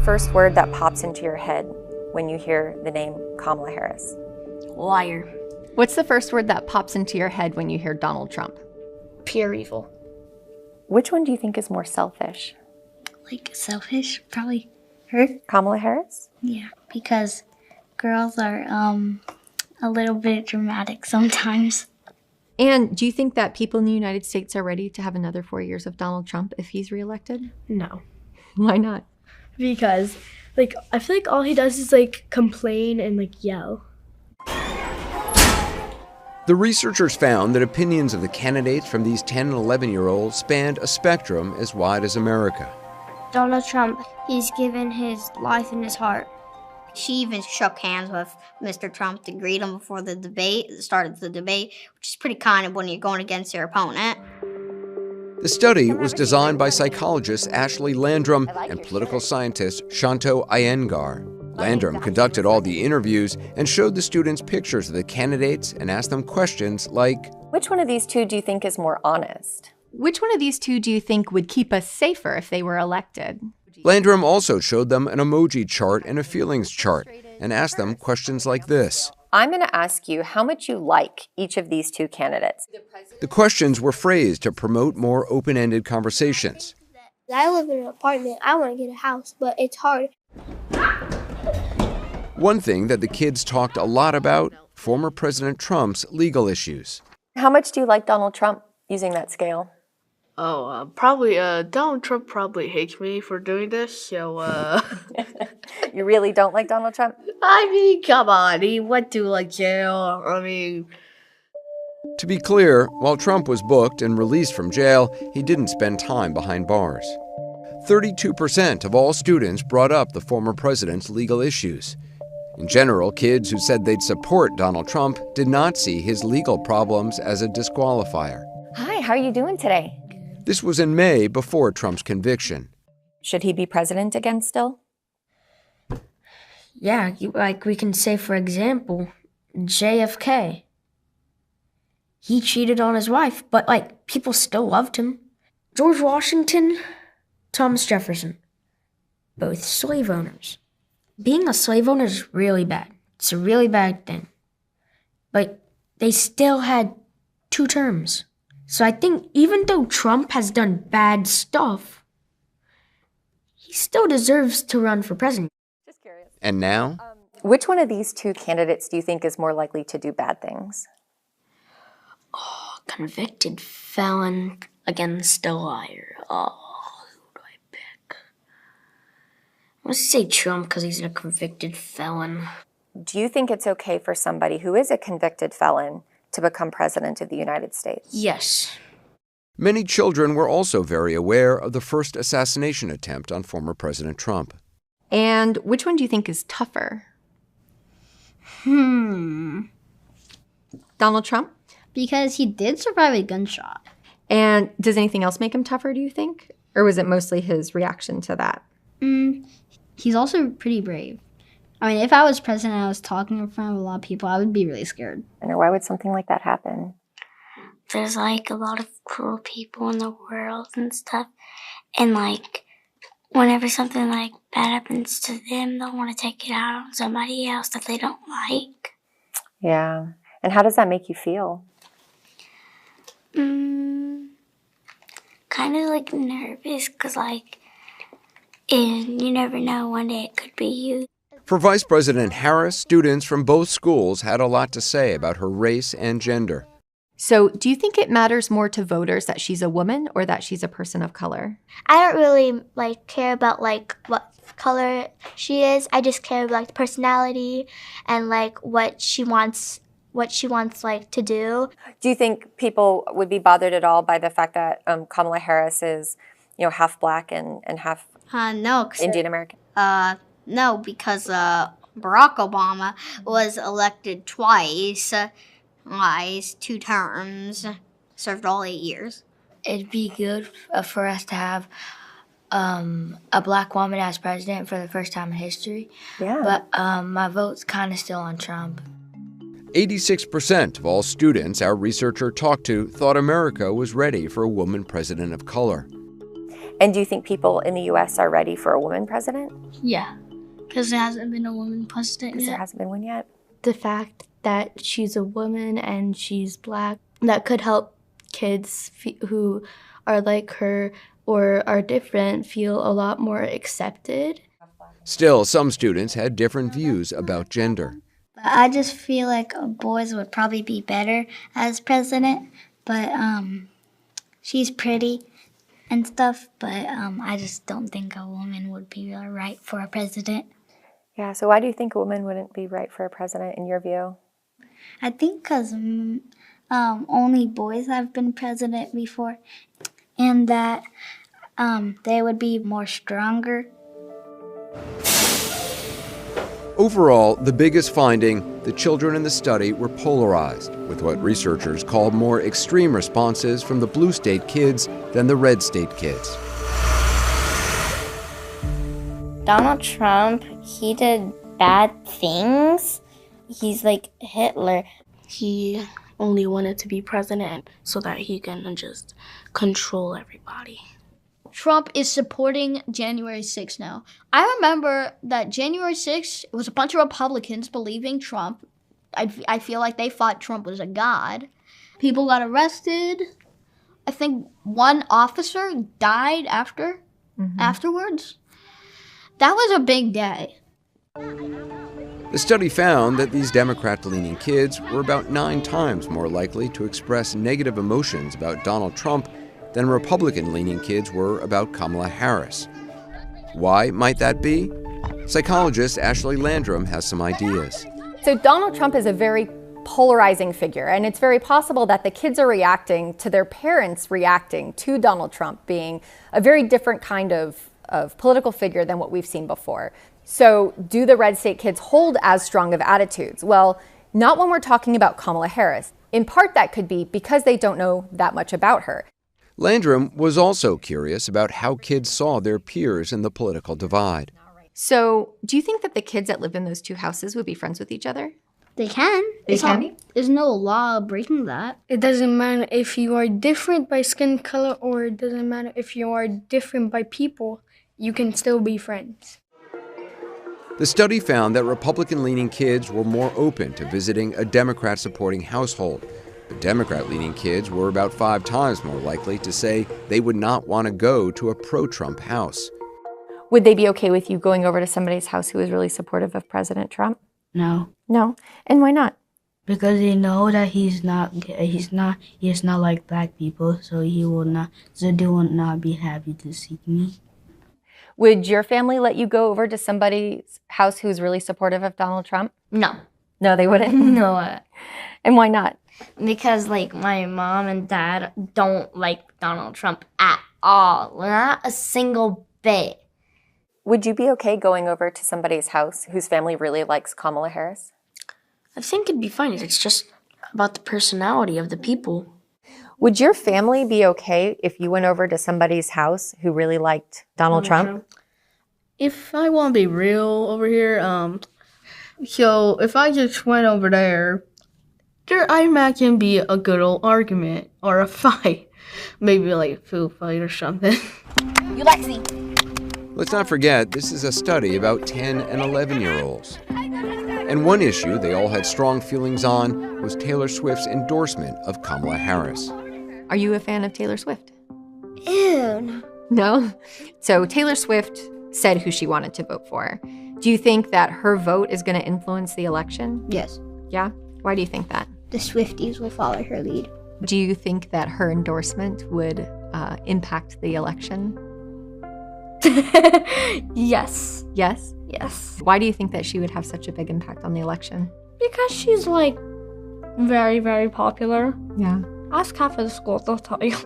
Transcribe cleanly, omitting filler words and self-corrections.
first word that pops into your head when you hear the name Kamala Harris? Liar. What's the first word that pops into your head when you hear Donald Trump? Pure evil. Which one do you think is more selfish? Like selfish, probably her. Kamala Harris? Yeah, because girls are a little bit dramatic sometimes. And do you think that people in the United States are ready to have another 4 years of Donald Trump if he's reelected? No. Why not? Because, I feel like all he does is, complain and, yell. The researchers found that opinions of the candidates from these 10 and 11-year-olds spanned a spectrum as wide as America. Donald Trump, he's given his life and his heart. She even shook hands with Mr. Trump to greet him before the started the debate, which is pretty kind of when you're going against your opponent. The study was designed by psychologist Ashley Landrum and political scientist Shanto Iyengar. Landrum conducted all the interviews and showed the students pictures of the candidates and asked them questions like, which one of these two do you think is more honest? Which one of these two do you think would keep us safer if they were elected? Landrum also showed them an emoji chart and a feelings chart and asked them questions like this. I'm going to ask you how much you like each of these two candidates. The questions were phrased to promote more open-ended conversations. I live in an apartment. I want to get a house, but it's hard. One thing that the kids talked a lot about, former President Trump's legal issues. How much do you like Donald Trump using that scale? Probably, Donald Trump probably hates me for doing this, so, You really don't like Donald Trump? I mean, come on, he went to, jail, To be clear, while Trump was booked and released from jail, he didn't spend time behind bars. 32% of all students brought up the former president's legal issues. In general, kids who said they'd support Donald Trump did not see his legal problems as a disqualifier. Hi, how are you doing today? This was in May before Trump's conviction. Should he be president again still? Yeah, we can say, for example, JFK. He cheated on his wife, but, people still loved him. George Washington, Thomas Jefferson, both slave owners. Being a slave owner is really bad. It's a really bad thing. But they still had 2 terms. So I think even though Trump has done bad stuff, he still deserves to run for president. Just curious. And now? Which one of these two candidates do you think is more likely to do bad things? Convicted felon against a liar. Who do I pick? I'm going to say Trump because he's a convicted felon. Do you think it's okay for somebody who is a convicted felon to become president of the United States? Yes. Many children were also very aware of the first assassination attempt on former President Trump. And which one do you think is tougher? Hmm. Donald Trump? Because he did survive a gunshot. And does anything else make him tougher, do you think? Or was it mostly his reaction to that? He's also pretty brave. I mean, if I was president and I was talking in front of a lot of people, I would be really scared. And why would something like that happen? There's a lot of cruel people in the world and stuff. And whenever something bad happens to them, they'll want to take it out on somebody else that they don't like. Yeah. And how does that make you feel? Kind of nervous because and you never know, one day it could be you. For Vice President Harris, students from both schools had a lot to say about her race and gender. So do you think it matters more to voters that she's a woman or that she's a person of color? I don't really care about what color she is. I just care about the personality and what she wants to do. Do you think people would be bothered at all by the fact that Kamala Harris is, half black and half No. Indian American? No, because Barack Obama was elected twice, 2 terms, served all 8 years. It'd be good for us to have a black woman as president for the first time in history. Yeah. But my vote's kind of still on Trump. 86% of all students our researcher talked to thought America was ready for a woman president of color. And do you think people in the U.S. are ready for a woman president? Yeah, because there hasn't been a woman president Because there yet. hasn't been one yet. The fact that she's a woman and she's black, that could help kids who are like her or are different feel a lot more accepted. Still, some students had different views about gender. I just feel like boys would probably be better as president, but she's pretty and stuff, but I just don't think a woman would be right for a president. Yeah, so why do you think a woman wouldn't be right for a president in your view? I think because only boys have been president before, and that they would be more stronger. Overall, the biggest finding, the children in the study were polarized, with what researchers called more extreme responses from the blue state kids than the red state kids. Donald Trump, he did bad things. He's like Hitler. He only wanted to be president so that he can just control everybody. Trump is supporting January 6th now. I remember that January 6th, it was a bunch of Republicans believing Trump. I feel like they thought Trump was a god. People got arrested. I think one officer died afterwards. That was a big day. The study found that these Democrat-leaning kids were about 9 times more likely to express negative emotions about Donald Trump than Republican-leaning kids were about Kamala Harris. Why might that be? Psychologist Ashley Landrum has some ideas. So Donald Trump is a very polarizing figure, and it's very possible that the kids are reacting to their parents reacting to Donald Trump being a very different kind of political figure than what we've seen before. So do the red state kids hold as strong of attitudes? Well, not when we're talking about Kamala Harris. In part, that could be because they don't know that much about her. Landrum was also curious about how kids saw their peers in the political divide. So do you think that the kids that live in those 2 houses would be friends with each other? They can. There's no law breaking that. It doesn't matter if you are different by skin color, or it doesn't matter if you are different by people. You can still be friends. The study found that Republican-leaning kids were more open to visiting a Democrat-supporting household, but Democrat-leaning kids were about 5 times more likely to say they would not want to go to a pro-Trump house. Would they be okay with you going over to somebody's house who is really supportive of President Trump? No, No? And why not? because they know that he's not like black people, so they will not be happy to see me. Would your family let you go over to somebody's house who's really supportive of Donald Trump? No. No, they wouldn't? No. And why not? Because, like, my mom and dad don't like Donald Trump at all. Not a single bit. Would you be okay going over to somebody's house whose family really likes Kamala Harris? I think it'd be fine. It's just about the personality of the people. Would your family be okay if you went over to somebody's house who really liked Donald Trump? If I want to be real over here, so if I just went over there, I imagine be a good old argument or a fight. Maybe like a food fight or something. You Lexi. Let's not forget, this is a study about 10 and 11-year-olds. And one issue they all had strong feelings on was Taylor Swift's endorsement of Kamala Harris. Are you a fan of Taylor Swift? Ew. No? So Taylor Swift said who she wanted to vote for. Do you think that her vote is going to influence the election? Yes. Yeah? Why do you think that? The Swifties will follow her lead. Do you think that her endorsement would impact the election? Yes. Yes? Yes. Why do you think that she would have such a big impact on the election? Because she's like very, very popular. Yeah. Ask half of the school, they'll tell you.